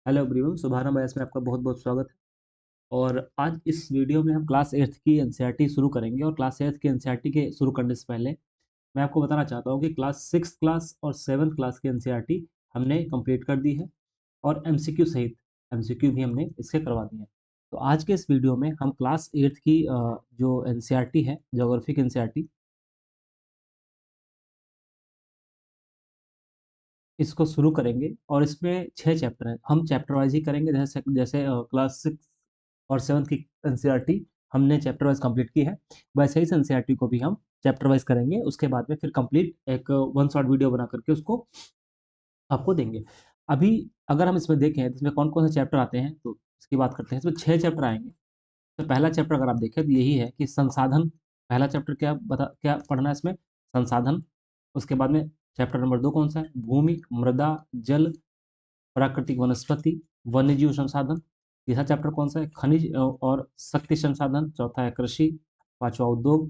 Hello everyone, शुभारंभ batch में आपका बहुत बहुत स्वागत है। और आज इस वीडियो में हम क्लास 8th की एनसीईआरटी शुरू करेंगे। और क्लास 8th की एनसीईआरटी के शुरू करने से पहले मैं आपको बताना चाहता हूँ कि क्लास 6 क्लास और 7th क्लास की एनसीईआरटी हमने कंप्लीट कर दी है। और एमसीक्यू सहित एमसीक्यू भी हमने इसके करवा दिए हैं। तो आज के इस वीडियो में हम क्लास 8th की जो एनसीईआरटी है, ज्योग्राफी की एनसीईआरटी, इसको शुरू करेंगे। और इसमें 6 चैप्टर हैं। हम चैप्टर वाइज ही करेंगे। जैसे जैसे क्लास 6 और 7th की एनसीईआरटी हमने चैप्टर वाइज कंप्लीट की है, वैसे ही एनसीईआरटी को भी हम चैप्टर वाइज करेंगे। उसके बाद में फिर कंप्लीट एक वन शॉट वीडियो बना करके उसको आपको देंगे। अभी अगर हम इसमें देखें तो इसमें कौन कौन से चैप्टर आते हैं, तो इसकी बात करते हैं। इसमें 6 चैप्टर आएंगे। तो पहला चैप्टर अगर आप देखें तो यही है कि संसाधन। पहला चैप्टर क्या पढ़ना है इसमें? संसाधन। उसके बाद में चैप्टर नंबर 2 कौन सा है? भूमि, मृदा, जल, प्राकृतिक वनस्पति, वन्यजीव संसाधन। तीसरा चैप्टर कौन सा है? खनिज और शक्ति संसाधन। चौथा है कृषि। पांचवा उद्योग।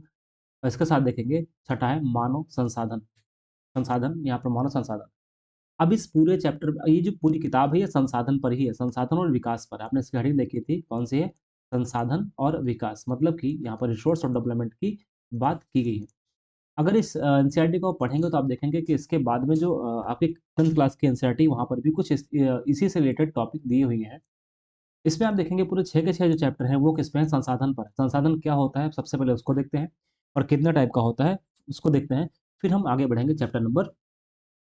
और इसके साथ देखेंगे छठा है मानव संसाधन। संसाधन, यहाँ पर मानव संसाधन। अब इस पूरे चैप्टर, ये जो पूरी किताब है ये संसाधन पर ही है, संसाधन और विकास पर। आपने इसकी हेडिंग देखी थी, कौन सी है? संसाधन और विकास। मतलब कि यहाँ पर रिसोर्स और डेवलपमेंट की बात की गई है। अगर इस एनसीईआरटी को पढ़ेंगे तो आप देखेंगे कि इसके बाद में जो आपकी 10th क्लास की एनसीईआरटी, वहाँ पर भी कुछ इसी से रिलेटेड टॉपिक दिए हुए हैं। इसमें आप देखेंगे पूरे 6 के 6 जो चैप्टर हैं वो किस पे हैं? संसाधन पर। संसाधन क्या होता है सबसे पहले उसको देखते हैं, और कितना टाइप का होता है उसको देखते हैं। फिर हम आगे बढ़ेंगे चैप्टर नंबर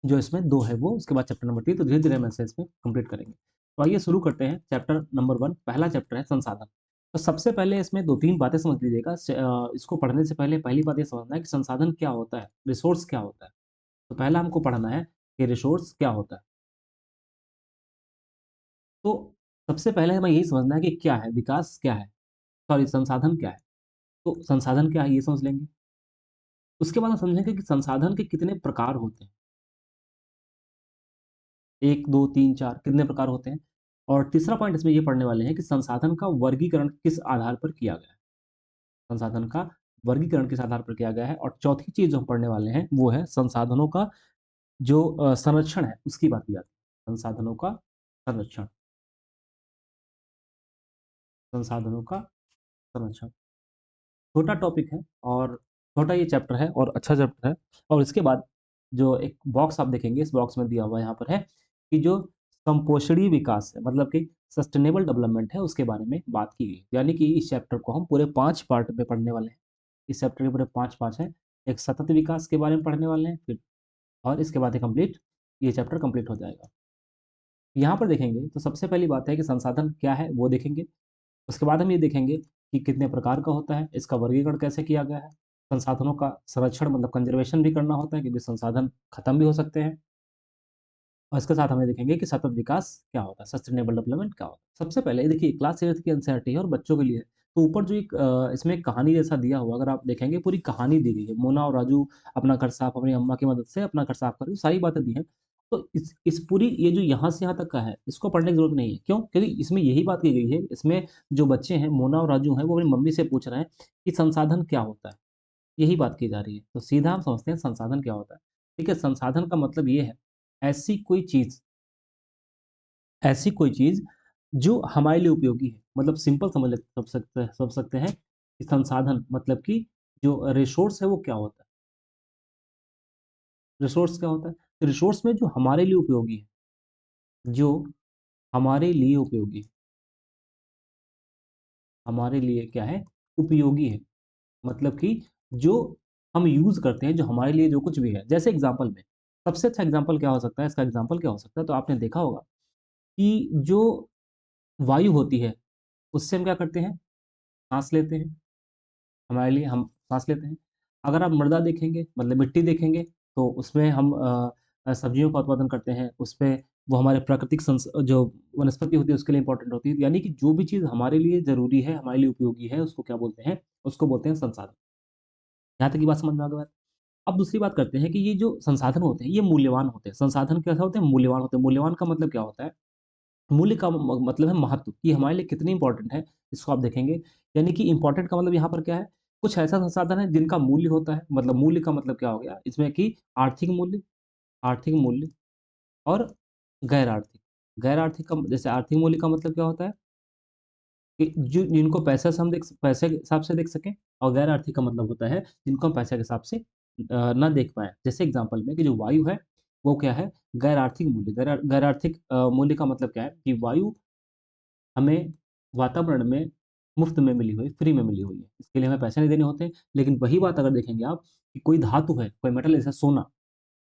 जो इसमें 2 है वो, उसके बाद चैप्टर नंबर 3। तो धीरे-धीरे हम ऐसे इसमें कंप्लीट करेंगे। तो आइए शुरू करते हैं चैप्टर नंबर 1। पहला चैप्टर है संसाधन। तो सबसे पहले इसमें 2-3 बातें समझ लीजिएगा। इसको पढ़ने से पहले पहली बात ये समझना है कि संसाधन क्या होता है, रिसोर्स क्या होता है। तो पहला हमको पढ़ना है कि रिसोर्स क्या होता है। तो सबसे पहले हमें यही समझना है कि क्या है, विकास क्या है, सॉरी संसाधन क्या है। तो संसाधन क्या है ये समझ लेंगे। उसके बाद हम समझेंगे कि संसाधन के कितने प्रकार होते हैं। 1, 2, 3, 4 कितने प्रकार होते हैं। और तीसरा पॉइंट इसमें ये पढ़ने वाले हैं कि संसाधन का वर्गीकरण किस आधार पर किया गया है। संसाधन का वर्गीकरण किस आधार पर किया गया है। और चौथी चीज जो हम पढ़ने वाले हैं वो है संसाधनों का जो संरक्षण है उसकी बात की जाती है। संसाधनों का संरक्षण। संसाधनों का संरक्षण छोटा टॉपिक है, और छोटा ये चैप्टर है और अच्छा चैप्टर है। और इसके बाद जो एक बॉक्स आप देखेंगे, इस बॉक्स में दिया हुआ यहाँ पर है कि जो संपोषणीय विकास है, मतलब कि सस्टेनेबल डेवलपमेंट है, उसके बारे में बात की गई। यानी कि इस चैप्टर को हम पूरे 5 पार्ट में पढ़ने वाले हैं। इस चैप्टर के पूरे 5 पार्ट हैं। एक सतत विकास के बारे में पढ़ने वाले हैं फिर, और इसके बाद ये चैप्टर कंप्लीट हो जाएगा। यहाँ पर देखेंगे तो सबसे पहली बात है कि संसाधन क्या है वो देखेंगे। उसके बाद हम ये देखेंगे कि कितने प्रकार का होता है, इसका वर्गीकरण कैसे किया गया है। संसाधनों का संरक्षण मतलब कंजर्वेशन भी करना होता है, क्योंकि संसाधन खत्म भी हो सकते हैं। और इसके साथ हमें देखेंगे कि सतत विकास क्या होता है, सस्टेनेबल डेवलपमेंट क्या होता है। सबसे पहले देखिए क्लास 8th की एनसीईआरटी है और बच्चों के लिए है। तो ऊपर जो एक इसमें एक कहानी जैसा दिया हुआ, अगर आप देखेंगे पूरी कहानी दी गई है। मोना और राजू अपना घर साफ अपनी अम्मा की मदद से अपना घर साफ करके सारी बातें दी हैं। तो इस पूरी ये जो यहाँ से यहाँ तक का है इसको पढ़ने की जरूरत नहीं है। क्यों? क्योंकि इसमें यही बात की गई है। इसमें जो बच्चे हैं मोना और राजू हैं वो अपनी मम्मी से पूछ रहे हैं कि संसाधन क्या होता है। यही बात की जा रही है। तो सीधा हम समझते हैं संसाधन क्या होता है। ठीक है, संसाधन का मतलब ये है ऐसी कोई चीज, ऐसी कोई चीज जो हमारे लिए उपयोगी है। मतलब सिंपल समझ सकते हैं कि संसाधन मतलब कि जो रिसोर्स है वो क्या होता है। रिसोर्स क्या होता है? रिसोर्स में जो हमारे लिए उपयोगी है, जो हमारे लिए उपयोगी है, हमारे लिए क्या है? उपयोगी है। मतलब कि जो हम यूज करते हैं, जो हमारे लिए जो कुछ भी है। जैसे एग्जांपल में सबसे अच्छा एग्जांपल क्या हो सकता है, इसका एग्जांपल क्या हो सकता है, तो आपने देखा होगा कि जो वायु होती है उससे हम क्या करते हैं? सांस लेते हैं। हमारे लिए हम सांस लेते हैं। अगर आप मृदा देखेंगे मतलब मिट्टी देखेंगे तो उसमें हम सब्जियों का उत्पादन करते हैं। उसपे वो हमारे प्राकृतिक जो वनस्पति होती है उसके लिए इंपॉर्टेंट होती है। यानी कि जो भी चीज़ हमारे लिए ज़रूरी है, हमारे लिए उपयोगी है, उसको क्या बोलते हैं? उसको बोलते हैं संसाधन। यहाँ तक की बात समझ में आ गई बात? अब दूसरी बात करते हैं कि ये जो संसाधन होते हैं ये मूल्यवान होते हैं। संसाधन कैसे होते हैं? मूल्यवान होते हैं। मूल्यवान का मतलब क्या होता है? मूल्य का मतलब है महत्व, कि हमारे लिए कितनी इंपॉर्टेंट है, इसको आप देखेंगे। यानी कि इंपॉर्टेंट का मतलब यहाँ पर क्या है? कुछ ऐसा संसाधन है जिनका मूल्य होता है। मतलब मूल्य का मतलब क्या हो गया इसमें कि आर्थिक मूल्य, आर्थिक मूल्य और गैर आर्थिक। गैर आर्थिक का जैसे आर्थिक मूल्य का मतलब क्या होता है कि जो जिनको पैसे से हम पैसे के हिसाब से देख सकें, और गैर आर्थिक का मतलब होता है जिनको हम पैसे के हिसाब से ना देख पाएँ। जैसे एग्ज़ाम्पल में कि जो वायु है, वो क्या है? गैर आर्थिक मूल्य। गैर आर्थिक मूल्य का मतलब क्या है कि वायु हमें वातावरण में मुफ्त में मिली हुई, फ्री में मिली हुई है। इसके लिए हमें पैसे नहीं देने होते हैं। लेकिन वही बात अगर देखेंगे आप कि कोई धातु है, कोई मेटल जैसे सोना,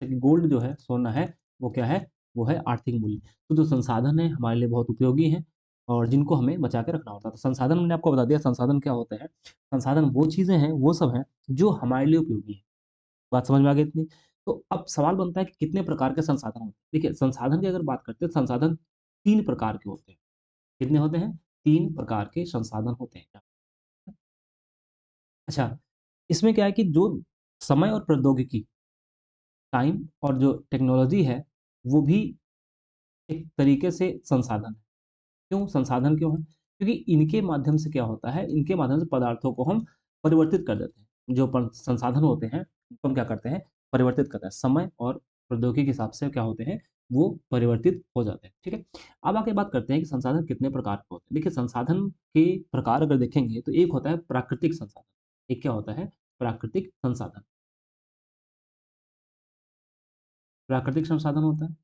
लेकिन गोल्ड जो है, सोना है, वो क्या है? वो है आर्थिक मूल्य। तो जो संसाधन है हमारे लिए बहुत उपयोगी हैं और जिनको हमें बचा के रखना होता है। तो संसाधन मैंने आपको बता दिया संसाधन क्या होते हैं। संसाधन वो चीज़ें हैं, वो सब हैं जो हमारे लिए उपयोगी हैं। बात समझ में आ गई इतनी? तो अब सवाल बनता है कि कितने प्रकार के संसाधन होते हैं? देखिए, संसाधन की अगर बात करते हैं, तो संसाधन 3 प्रकार के होते हैं। कितने होते हैं? 3 प्रकार के संसाधन होते हैं। अच्छा, इसमें क्या है कि जो समय और प्रौद्योगिकी, टाइम और जो टेक्नोलॉजी है, वो भी एक तरीके से संसाधन है। क्यों संसाधन क्यों है? क्योंकि इनके माध्यम से क्या होता है, इनके माध्यम से पदार्थों को हम परिवर्तित कर देते हैं। जो संसाधन होते हैं, उनको हम क्या करते हैं? परिवर्तित करते हैं। समय और प्रौद्योगिकी के हिसाब से क्या होते हैं? वो परिवर्तित हो जाते हैं। ठीक है? अब आगे बात करते हैं कि संसाधन कितने प्रकार के होते हैं। देखिए, संसाधन के प्रकार अगर देखेंगे तो एक होता है प्राकृतिक संसाधन। एक क्या होता है? प्राकृतिक संसाधन। प्राकृतिक संसाधन होता है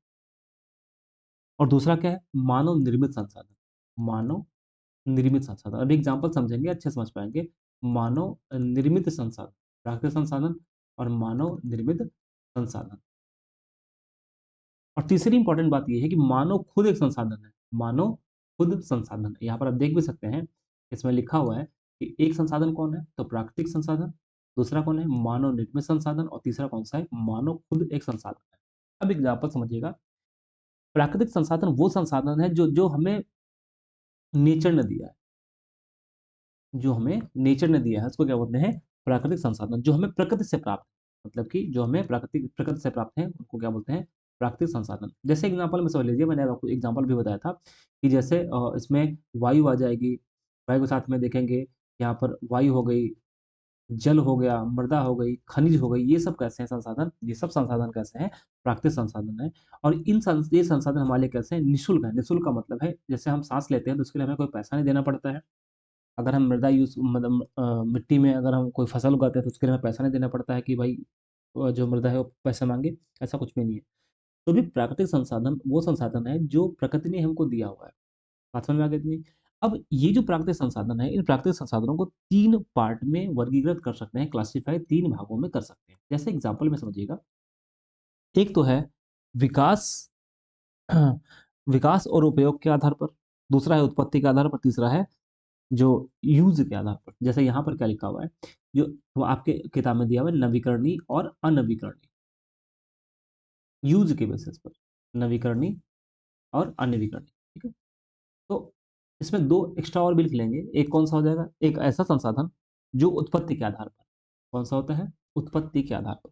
और दूसरा क्या है? मानव निर्मित संसाधन। मानव निर्मित संसाधन। अभी एग्ज़ाम्पल समझेंगे, अच्छे समझ पाएँगे। मानव निर्मित संसाधन, प्राकृतिक संसाधन और मानव निर्मित संसाधन। और तीसरी इम्पोर्टेंट बात ये है कि मानव खुद एक संसाधन है। मानव खुद संसाधन है। यहाँ पर आप देख भी सकते हैं, इसमें लिखा हुआ है कि एक संसाधन कौन है? तो प्राकृतिक संसाधन, दूसरा कौन है? मानव निर्मित संसाधन और तीसरा कौन-सा है? मानव खुद एक संसाधन है। अब एग्ज़ाम्पल समझिएगा, प्राकृतिक संसाधन वो संसाधन है जो जो हमें नेचर ने दिया है। जो हमें नेचर ने दिया है, उसको क्या बोलते हैं? प्राकृतिक संसाधन, जो हमें प्रकृति से प्राप्त है। मतलब कि जो हमें प्रकृति से प्राप्त है, उनको क्या बोलते हैं? प्राकृतिक संसाधन। जैसे एग्ज़ाम्पल में समझ लीजिए, मैंने आपको एग्ज़ाम्पल भी बताया था कि जैसे इसमें वायु आ जाएगी, वायु के साथ में देखेंगे, यहाँ पर वायु हो गई, जल हो गया, मृदा हो गई, खनिज हो गई, ये सब कैसे हैं संसाधन? ये सब संसाधन कैसे हैं? प्राकृतिक संसाधन हैं और ये संसाधन हमारे लिए कैसे हैं? निःशुल्क हैं। निःशुल्क का मतलब है, जैसे हम साँस लेते हैं, तो उसके लिए हमें कोई पैसा नहीं देना पड़ता है। अगर हम मृदा यूज़ मतलब मिट्टी में अगर हम कोई फसल उगाते हैं तो उसके लिए हमें पैसा नहीं देना पड़ता है कि भाई जो मृदा है वो पैसा माँगे, ऐसा कुछ भी नहीं है। तो भी प्राकृतिक संसाधन वो संसाधन है जो प्रकृति ने हमको दिया हुआ है। बात समझ में आ गई इतनी? अब ये जो प्राकृतिक संसाधन है, इन प्राकृतिक संसाधनों को 3 पार्ट में वर्गीकृत कर सकते हैं, क्लासिफ़ाई 3 भागों में कर सकते हैं। जैसे एग्ज़ाम्पल में समझिएगा, एक तो है विकास विकास और उपयोग के आधार पर, दूसरा है उत्पत्ति के आधार पर, तीसरा है जो यूज़ के आधार पर। जैसे यहाँ पर क्या लिखा हुआ है, जो वो आपके किताब में दिया हुआ है नवीकरणीय और अनवीकरणीय, यूज़ के बेसिस पर, नवीकरणीय और अनवीकरणीय, ठीक है? तो इसमें 2 एक्स्ट्रा और भी लिख लेंगे, एक कौन-सा हो जाएगा? एक ऐसा संसाधन जो उत्पत्ति के आधार पर, कौन-सा होता है? उत्पत्ति के आधार पर,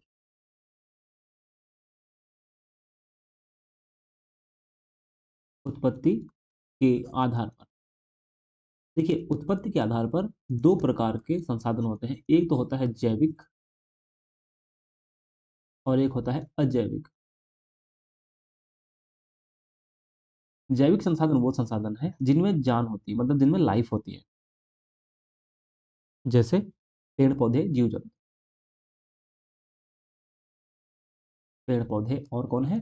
उत्पत्ति के आधार पर। देखिए, उत्पत्ति के आधार पर 2 प्रकार के संसाधन होते हैं, एक तो होता है जैविक और एक होता है अजैविक। जैविक संसाधन वो संसाधन है जिनमें जान होती है, मतलब जिनमें लाइफ होती है। जैसे पेड़-पौधे, जीव-जंतु, पेड़-पौधे और कौन है?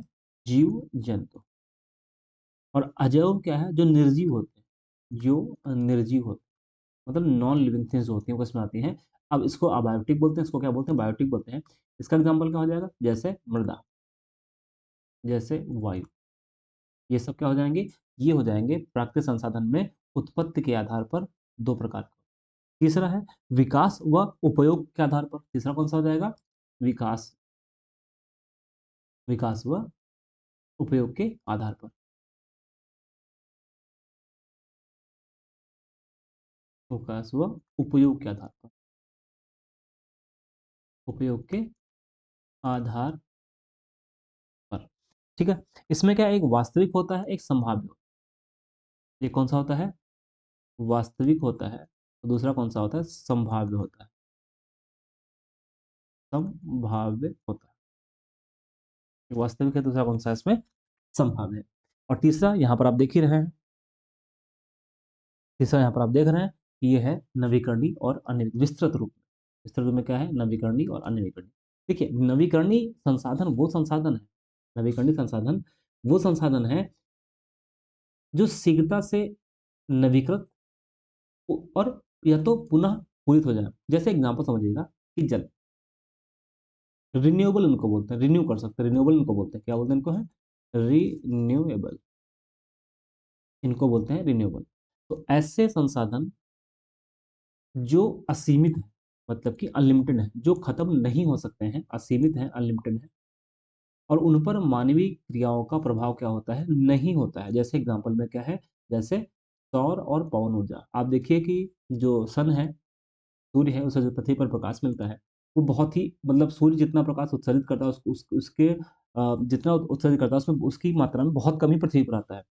जीव-जंतु। और अजैव क्या है? जो निर्जीव होते हैं, जो निर्जीव होते हैं, मतलब नॉन लिविंग थिंग्स जो होती हैं, वो इसमें आती हैं। अब इसको अबायोटिक बोलते हैं, इसको क्या बोलते हैं? बायोटिक बोलते हैं। इसका एग्ज़ाम्पल क्या हो जाएगा? जैसे मृदा, जैसे वायु, ये सब क्या हो जाएँगे? ये हो जाएँगे प्राकृतिक संसाधन में उत्पत्ति के आधार पर 2 प्रकार के। तीसरा है विकास व उपयोग के आधार पर, तीसरा कौन-सा हो जाएगा? विकास विकास व उपयोग के आधार पर, विकास व उपयोग के आधार पर, उपयोग के आधार पर, ठीक है? इसमें क्या है, एक वास्तविक होता है, एक संभाव्य होता है। एक कौन-सा होता है? वास्तविक होता है, और दूसरा कौन-सा होता है? संभाव्य होता है, संभाव्य होता है। एक वास्तविक है, दूसरा कौन-सा है इसमें? संभाव्य है। और तीसरा यहाँ पर आप देख ही रहे हैं, तीसरा यहाँ पर आप देख रहे हैं कि ये है नवीकरणीय और अनवीकरणीय। विस्तृत रूप में क्या है, नवीकरणीय और अनवीकरणीय। देखिए, नवीकरणीय संसाधन वो संसाधन है, नवीकरणीय संसाधन वो संसाधन है जो शीघ्रता से नवीकृत और या तो पुनः पूरित हो जाए। जैसे एग्जांपल समझिएगा कि जल, रिन्यूएबल इनको बोलते हैं, रिन्यू कर सकते हैं, रिन्यूएबल इनको बोलते हैं, क्या बोलते हैं इनको, है रिन्यूएबल, इनको बोलते हैं रिन्यूएबल। तो ऐसे संसाधन जो असीमित है, मतलब कि अनलिमिटेड है, जो खत्म नहीं हो सकते हैं, असीमित है, अनलिमिटेड है, और उन पर मानवीय क्रियाओं का प्रभाव क्या होता है, नहीं होता है। जैसे एग्जांपल में क्या है, जैसे सौर और पवन ऊर्जा। आप देखिए कि जो सन है, सूर्य है, उसे जो पृथ्वी पर प्रकाश मिलता है, वो बहुत ही, मतलब सूर्य जितना प्रकाश उत्सर्जित करता है उसके जितना उत्सर्जित करता है उसमें उसकी मात्रा में बहुत कमी पृथ्वी पर आता है,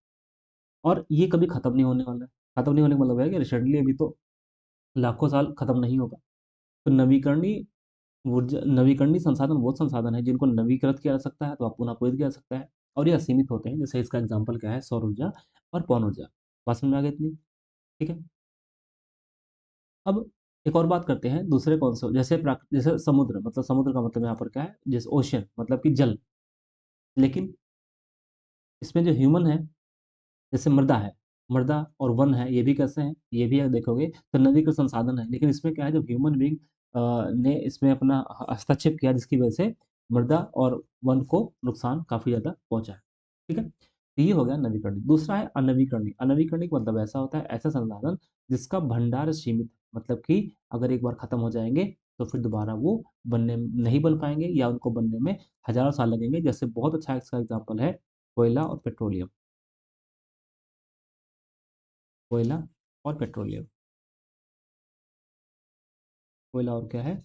और ये कभी खत्म नहीं होने वाला है। खत्म नहीं होने का मतलब है कि रिसेंटली अभी तो लाखों साल खत्म नहीं होगा। तो नवीकरणीय ऊर्जा, नवीकरणीय संसाधन वो संसाधन है जिनको नवीकृत किया जा सकता है, तो पुनः पूरित किया जा सकता है, और ये असीमित होते हैं। जैसे इसका एग्जाम्पल क्या है, सौर ऊर्जा और पवन ऊर्जा। बात समझ में आ गई इतनी? ठीक है। अब एक और बात करते हैं दूसरे कौन से, जैसे जैसे समुद्र, मतलब समुद्र का मतलब यहाँ पर क्या है, जैसे ओशियन मतलब कि जल। लेकिन इसमें जो ह्यूमन है, जैसे मृदा है, मृदा और वन है, ये भी कैसे हैं, ये भी अगर देखोगे तो नदी का संसाधन है। लेकिन इसमें क्या है, जब ह्यूमन बींग ने इसमें अपना हस्तक्षेप किया, जिसकी वजह से मृदा और वन को नुकसान काफी ज्यादा पहुंचा है। ठीक है, तो ये हो गया नवीकरणीय। दूसरा है अनवीकरणीय। अनवीकरणीय का मतलब ऐसा होता है, ऐसा संसाधन जिसका भंडार सीमित है, मतलब कि अगर एक बार खत्म हो जाएंगे तो फिर दोबारा वो बनने नहीं बन पाएंगे, या उनको बनने में हजारों साल लगेंगे। जैसे बहुत अच्छा इसका एग्जाम्पल है कोयला और पेट्रोलियम। कोयला और पेट्रोलियम, कोयला और क्या है,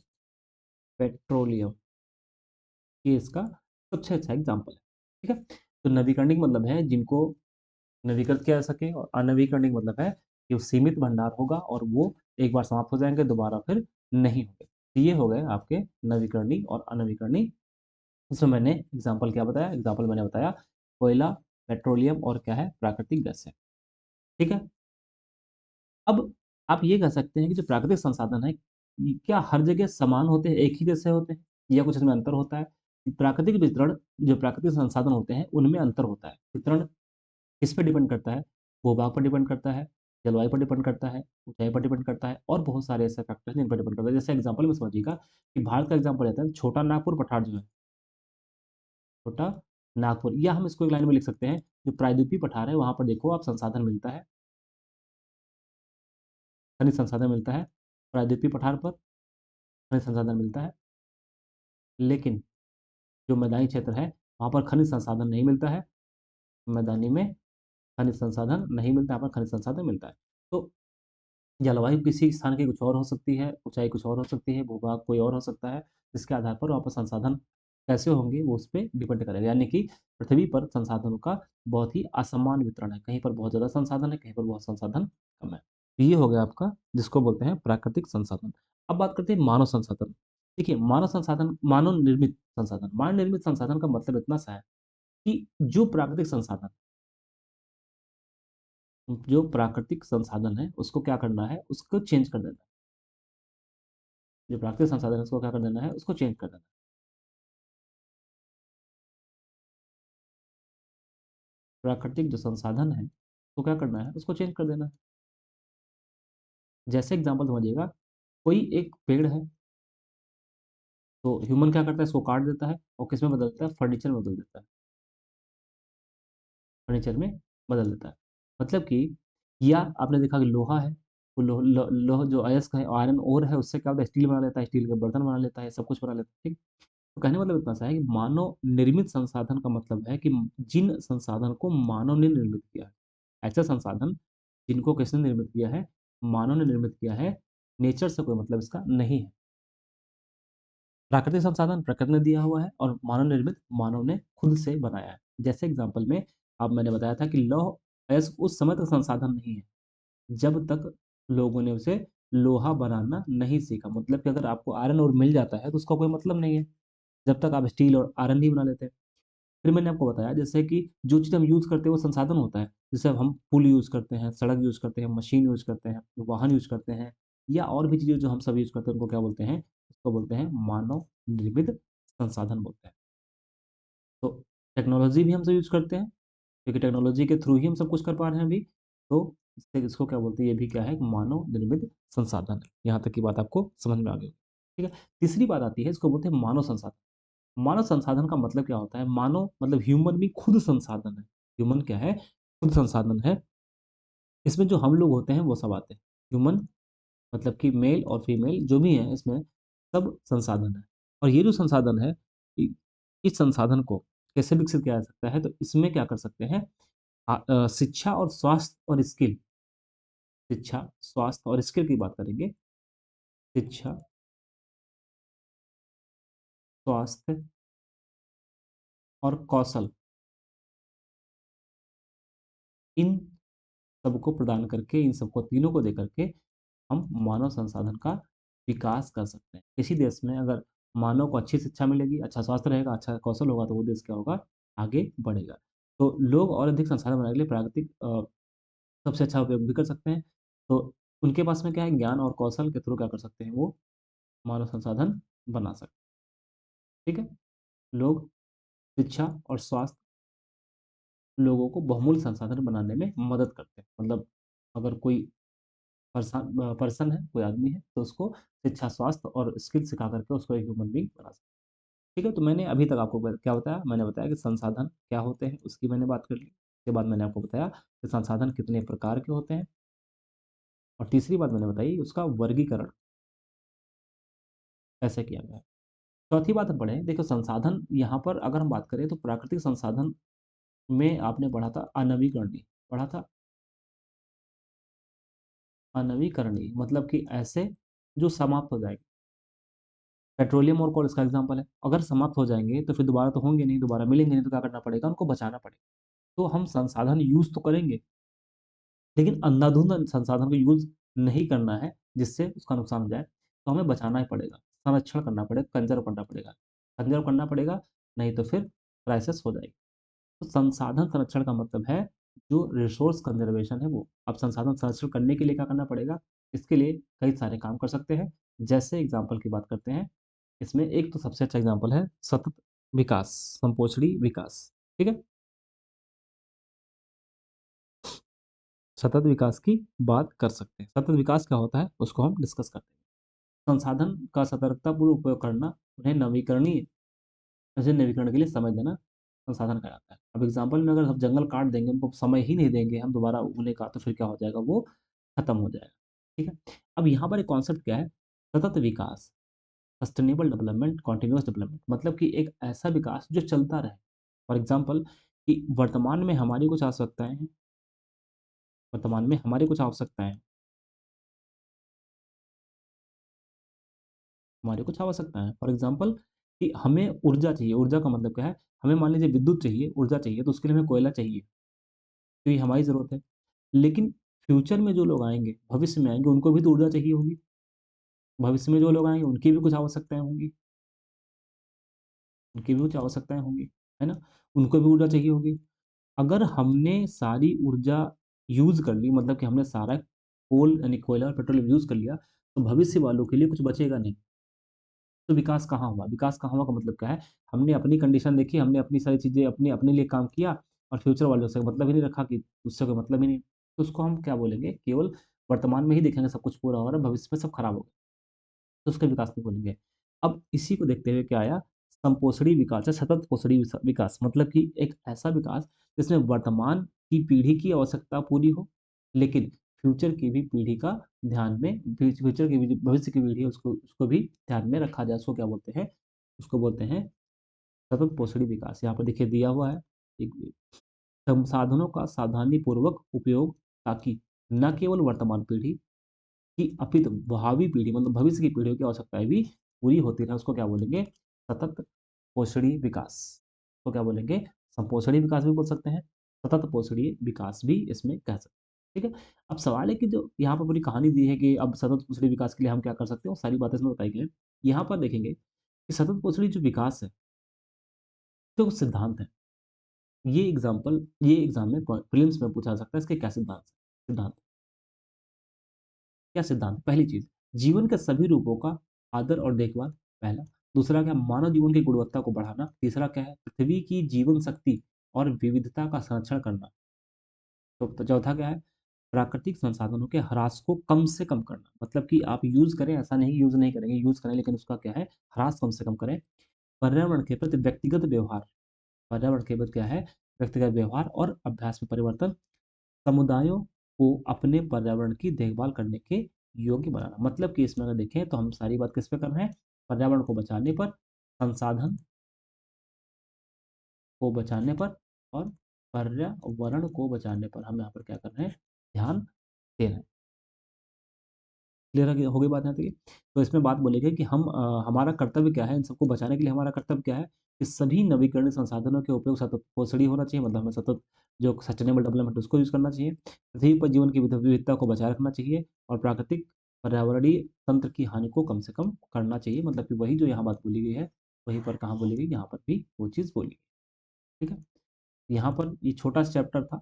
पेट्रोलियम, ये इसका सबसे अच्छा एग्जाम्पल है। ठीक है, तो नवीकरणिक मतलब है जिनको नवीकृत किया जा सके, और अनवीकरणिक मतलब है कि वो सीमित भंडार होगा और वो एक बार समाप्त हो जाएंगे, दोबारा फिर नहीं होंगे। तो ये हो गए आपके नवीकरणीय और अनवीकरणीय। उसमें मैंने एग्जाम्पल क्या बताया, एग्जाम्पल मैंने बताया कोयला, पेट्रोलियम और क्या है, प्राकृतिक गैस है। ठीक है, अब आप ये कह सकते हैं कि जो प्राकृतिक संसाधन है, क्या हर जगह समान होते हैं, एक ही जैसे होते हैं, या कुछ इसमें अंतर होता है? प्राकृतिक वितरण, जो प्राकृतिक संसाधन होते हैं उनमें अंतर होता है। वितरण किस पे डिपेंड करता है, भूभाग पर डिपेंड करता है, जलवायु पर डिपेंड करता है, ऊंचाई पर डिपेंड करता है, और बहुत सारे ऐसे फैक्टर्स जिन पर डिपेंड करता है। जैसे एग्जाम्पल में समझिएगा कि भारत का एग्जाम्पल लेते हैं, छोटा नागपुर पठार जो है, छोटा नागपुर, या हम इसको एक लाइन में लिख सकते हैं, जो प्रायद्वीपीय पठार है वहां पर देखो आप, संसाधन मिलता है, खनिज संसाधन मिलता है, प्रायद्वीपीय पठार पर खनिज संसाधन मिलता है। लेकिन जो मैदानी क्षेत्र है वहाँ पर खनिज संसाधन नहीं मिलता है, मैदानी में खनिज संसाधन नहीं मिलता, यहाँ पर खनिज संसाधन मिलता है। तो जलवायु किसी स्थान की कुछ और हो सकती है, ऊंचाई कुछ और हो सकती है, भूभाग कोई और हो सकता है, जिसके आधार पर वहाँ पर संसाधन कैसे होंगे वो उस पर डिपेंड करेगा। यानी कि पृथ्वी पर संसाधनों का बहुत ही असमान वितरण है, कहीं पर बहुत ज़्यादा संसाधन है, कहीं पर बहुत संसाधन कम है। तो ये हो गया आपका जिसको बोलते हैं प्राकृतिक संसाधन। अब बात करते हैं मानव संसाधन। देखिए, मानव संसाधन, मानव निर्मित संसाधन, मानव निर्मित संसाधन का मतलब इतना सा है कि जो प्राकृतिक संसाधन है उसको क्या करना है, उसको चेंज कर देना है। जो प्राकृतिक संसाधन है उसको क्या कर देना है, उसको चेंज कर देना है। प्राकृतिक जो संसाधन है उसको क्या करना है, उसको चेंज कर देना है। जैसे एग्जांपल समझिएगा, कोई एक पेड़ है, तो ह्यूमन क्या करता है, इसको काट देता है और किस में बदल देता है, फर्नीचर में बदल देता है, फर्नीचर में बदल देता है। मतलब कि, या आपने देखा कि लोहा है, वो लोह जो अयस्क है, आयरन ओर है, उससे क्या होता है, स्टील बना लेता है, स्टील के बर्तन बना लेता है, सब कुछ बना लेता है। ठीक, तो कहने का मतलब इतना सा है कि मानव निर्मित संसाधन का मतलब है कि जिन संसाधन को मानव ने निर्मित किया है, ऐसे संसाधन जिनको किसने निर्मित किया है, मानव ने निर्मित किया है, नेचर से कोई मतलब इसका नहीं है। प्राकृतिक संसाधन प्रकृति ने दिया हुआ है, और मानव निर्मित मानव ने खुद से बनाया है। जैसे एग्जाम्पल में अब मैंने बताया था कि लौह अयस्क उस समय तक संसाधन नहीं है जब तक लोगों ने उसे लोहा बनाना नहीं सीखा। मतलब कि अगर आपको आयरन और मिल जाता है तो उसका कोई मतलब नहीं है जब तक आप स्टील और आयरन नहीं बना लेते। फिर मैंने आपको बताया जैसे कि जो चीज़ हम यूज़ करते हैं वो संसाधन होता है। जैसे अब हम पुल यूज़ करते हैं, सड़क यूज़ करते हैं, मशीन यूज़ करते हैं, वाहन यूज़ करते हैं या और भी चीज़ें जो हम सब यूज़ करते हैं उनको क्या बोलते हैं? उसको बोलते हैं मानव निर्मित संसाधन बोलते हैं। तो टेक्नोलॉज़ी भी हम सब यूज़ करते हैं क्योंकि टेक्नोलॉजी के थ्रू ही हम सब कुछ कर पा रहे हैं अभी। तो इससे इसको क्या बोलते हैं? ये भी क्या है? एक मानव निर्मित संसाधन है। यहाँ तक की बात आपको समझ में आ गई। ठीक है? तीसरी बात आती है इसको बोलते हैं मानव संसाधन। मानव संसाधन का मतलब क्या होता है? मानव मतलब ह्यूमन भी खुद संसाधन है। ह्यूमन क्या है? खुद संसाधन है। इसमें जो हम लोग होते हैं वो सब आते हैं। ह्यूमन मतलब कि मेल और फीमेल जो भी हैं इसमें सब संसाधन है। और ये जो संसाधन है इ इस संसाधन को कैसे विकसित किया जा सकता है? तो इसमें क्या कर सकते हैं? शिक्षा और स्वास्थ्य और स्किल शिक्षा, स्वास्थ्य और स्किल की बात करेंगे। शिक्षा, स्वास्थ्य और कौशल इन सबको प्रदान करके, इन सबको तीनों को देकर के हम मानव संसाधन का विकास कर सकते हैं। किसी देश में अगर मानव को अच्छी शिक्षा मिलेगी, अच्छा स्वास्थ्य रहेगा, अच्छा कौशल होगा तो वो देश क्या होगा? आगे बढ़ेगा। तो लोग और अधिक संसाधन बनाने के लिए प्राकृतिक सबसे अच्छा उपयोग भी कर सकते हैं। तो उनके पास में क्या है? ज्ञान और कौशल के थ्रू क्या कर सकते हैं वो? मानव संसाधन बना सकते हैं। ठीक है? लोग शिक्षा और स्वास्थ्य लोगों को बहुमूल्य संसाधन बनाने में मदद करते हैं। मतलब अगर कोई पर्सन है, कोई आदमी है, तो उसको शिक्षा, स्वास्थ्य और स्किल सिखा करके उसको एक ह्यूमन बीइंग बना सकते हैं। ठीक है? तो मैंने अभी तक आपको क्या बताया? मैंने बताया कि संसाधन क्या होते हैं, उसकी मैंने बात कर ली। उसके बाद मैंने आपको बताया कि संसाधन कितने प्रकार के होते हैं और तीसरी बात मैंने बताई उसका वर्गीकरण कैसे किया गया है। चौथी बात हम पढ़े, देखो संसाधन यहाँ पर अगर हम बात करें तो प्राकृतिक संसाधन में आपने पढ़ा था अनवीकरणीय, पढ़ा था अनवीकरणीय मतलब कि ऐसे जो समाप्त हो जाएँगे। पेट्रोलियम और कोल इसका एग्ज़ाम्पल है। अगर समाप्त हो जाएँगे तो फिर दोबारा तो होंगे नहीं, दोबारा मिलेंगे नहीं तो क्या करना पड़ेगा? उनको बचाना पड़ेगा। तो हम संसाधन यूज़ तो करेंगे, लेकिन अंधाधुंध संसाधन को यूज़ नहीं करना है, जिससे उसका नुकसान हो जाए, तो हमें बचाना ही पड़ेगा, संरक्षण करना पड़ेगा, कंज़र्व करना पड़ेगा। कंज़र्व करना पड़ेगा, नहीं तो फिर क्राइसिस हो जाएगी। तो संसाधन संरक्षण का मतलब है, जो रिसोर्स कंज़र्वेशन है वो। अब संसाधन संरक्षण करने के लिए क्या करना पड़ेगा? इसके लिए कई सारे काम कर सकते हैं। जैसे एग्ज़ाम्पल की बात करते हैं, इसमें एक तो सबसे अच्छा एग्ज़ाम्पल है सतत विकास, संपोषणी विकास, ठीक है? सतत विकास की बात कर सकते हैं। सतत विकास क्या होता है? उसको हम डिस्कस करते हैं। संसाधन का सतर्कतापूर्वक उपयोग करना, उन्हें नवीकरणीय ऐसे नवीकरण के लिए समय देना संसाधन कहलाता है। अब एग्ज़ाम्पल में अगर हम जंगल काट देंगे, उनको समय ही नहीं देंगे हम दोबारा उगने का, तो फिर क्या हो जाएगा? वो खत्म हो जाएगा। ठीक है? अब यहाँ पर एक कॉन्सेप्ट क्या है? सतत विकास, सस्टेनेबल डेवलपमेंट, कंटीन्यूअस डेवलपमेंट मतलब कि एक ऐसा विकास जो चलता रहे। फॉर एग्ज़ाम्पल कि वर्तमान में हमारी कुछ आवश्यकताएँ हैं, वर्तमान में हमारी कुछ आवश्यकताएँ हैं, हमारी कुछ आवश्यकताएँ हैं। फॉर एग्ज़ाम्पल कि हमें ऊर्जा चाहिए, ऊर्जा का मतलब क्या है? हमें मान लीजिए विद्युत चाहिए, ऊर्जा चाहिए, तो उसके लिए हमें कोयला चाहिए, तो ये हमारी ज़रूरत है। लेकिन फ्यूचर में जो लोग आएँगे, भविष्य में आएँगे, उनको भी तो ऊर्जा चाहिए होगी। भविष्य में जो लोग आएँगे, उनकी भी कुछ आवश्यकताएँ होंगी, उनकी भी कुछ आवश्यकताएँ होंगी, है ना? उनको भी ऊर्जा चाहिए होगी। अगर हमने सारी ऊर्जा यूज़ कर ली, मतलब कि हमने सारा कोल यानी कोयला और पेट्रोल यूज़ कर लिया, तो भविष्य वालों के लिए कुछ बचेगा नहीं। तो विकास कहाँ हुआ? विकास कहाँ हुआ का मतलब क्या है? हमने अपनी कंडीशन देखी, हमने अपनी सारी चीज़ें अपने अपने लिए काम किया और फ्यूचर वालों से मतलब ही नहीं रखा कि उससे कोई मतलब ही नहीं। तो उसको हम क्या बोलेंगे? केवल वर्तमान में ही देखेंगे सब कुछ पूरा हो रहा है, भविष्य में सब खराब हो गया, तो उसका विकास नहीं बोलेंगे। अब इसी को देखते हुए क्या आया? संपोषणी विकास या सतत पोषणी विकास मतलब कि एक ऐसा विकास जिसमें वर्तमान की पीढ़ी की आवश्यकता पूरी हो, लेकिन फ्यूचर की भी पीढ़ी का ध्यान में फ्यूचर की भी जो भविष्य की पीढ़ी है उसको उसको भी ध्यान में रखा जाए। उसको क्या बोलते हैं? उसको बोलते हैं सतत पोषणी विकास। यहाँ पर देखिए दिया हुआ है, एक संसाधनों का सावधानीपूर्वक उपयोग ताकि न केवल वर्तमान पीढ़ी कि अपितु भावी पीढ़ी मतलब भविष्य की पीढ़ियों की आवश्यकताएँ भी पूरी होती रहें, उसको क्या बोलेंगे? सतत पोषणी विकास। तो क्या बोलेंगे? संपोषणी विकास भी बोल सकते हैं, सतत पोषणी विकास भी इसमें कह सकते हैं। ठीक है? अब सवाल है कि जो यहाँ पर पूरी कहानी दी है कि अब सतत पोषणी विकास के लिए हम क्या कर सकते हैं, वो सारी बातें इसमें बताई गई हैं। यहाँ पर देखेंगे कि सतत पोषणी जो विकास है, तो वो सिद्धांत है। ये एग्जाम में प्रीलिम्स में पूछा जा सकता है। इसके क्या सिद्धांत सिद्धांत क्या सिद्धांत? पहली चीज, जीवन के सभी रूपों का आदर और देखभाल, पहला। दूसरा क्या? मानव जीवन की गुणवत्ता को बढ़ाना। तीसरा क्या है? पृथ्वी की जीवन शक्ति और विविधता का संरक्षण करना। तो चौथा क्या है? प्राकृतिक संसाधनों के ह्रास को कम से कम करना, मतलब कि आप यूज करें, ऐसा नहीं यूज नहीं करेंगे, यूज करें, लेकिन उसका क्या है? ह्रास कम से कम करें। पर्यावरण के प्रति व्यक्तिगत व्यवहार, पर्यावरण के प्रति क्या है? व्यक्तिगत व्यवहार और अभ्यास में परिवर्तन। समुदायों को अपने पर्यावरण की देखभाल करने के योग्य बनाना, मतलब कि इसमें अगर देखें तो हम सारी बात किस पे कर रहे हैं? पर्यावरण को बचाने पर, संसाधन को बचाने पर और पर्यावरण को बचाने पर हम यहाँ पर क्या कर रहे हैं? ध्यान दे रहे हैं। क्लियर हो गई बात यहाँ तक की? तो इसमें बात बोलेगी कि हमारा कर्तव्य क्या है, इन सबको बचाने के लिए हमारा कर्तव्य क्या है? कि सभी नवीकरणीय संसाधनों के उपयोग सतत पोषणीय होना चाहिए, मतलब हमें सतत जो सस्टेनेबल डेवलपमेंट उसको यूज करना चाहिए। पृथ्वी पर जीवन की विविधता को बचाए रखना चाहिए और प्राकृतिक पर्यावरणीय तंत्र की हानि को कम से कम करना चाहिए, मतलब कि वही जो यहाँ बात बोली गई है वहीं पर कहाँ बोली गई? यहाँ पर भी वो चीज़ बोली गई। ठीक है, यहाँ पर ये छोटा सा चैप्टर था,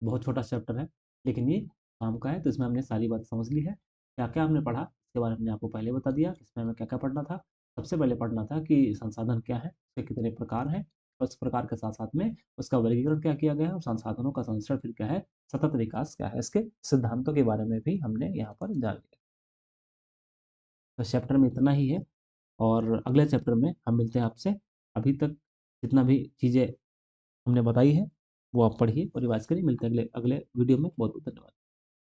बहुत छोटा चैप्टर है, लेकिन ये काम का है। तो इसमें हमने सारी बात समझ ली है। क्या क्या हमने पढ़ा इसके बारे में हमने आपको पहले बता दिया। इसमें हमें क्या क्या पढ़ना था? सबसे पहले पढ़ना था कि संसाधन क्या है, उसके कितने प्रकार हैं, और उस प्रकार के साथ साथ में उसका वर्गीकरण क्या किया गया है, और संसाधनों का संरक्षण फिर क्या है, सतत विकास क्या है, इसके सिद्धांतों के बारे में भी हमने यहाँ पर जान लिया। तो चैप्टर में इतना ही है, और अगले चैप्टर में हम मिलते हैं आपसे। अभी तक जितना भी चीज़ें हमने बताई है वो आप पढ़िए और रिवाइज करिए। मिलते हैं अगले अगले वीडियो में। बहुत बहुत धन्यवाद।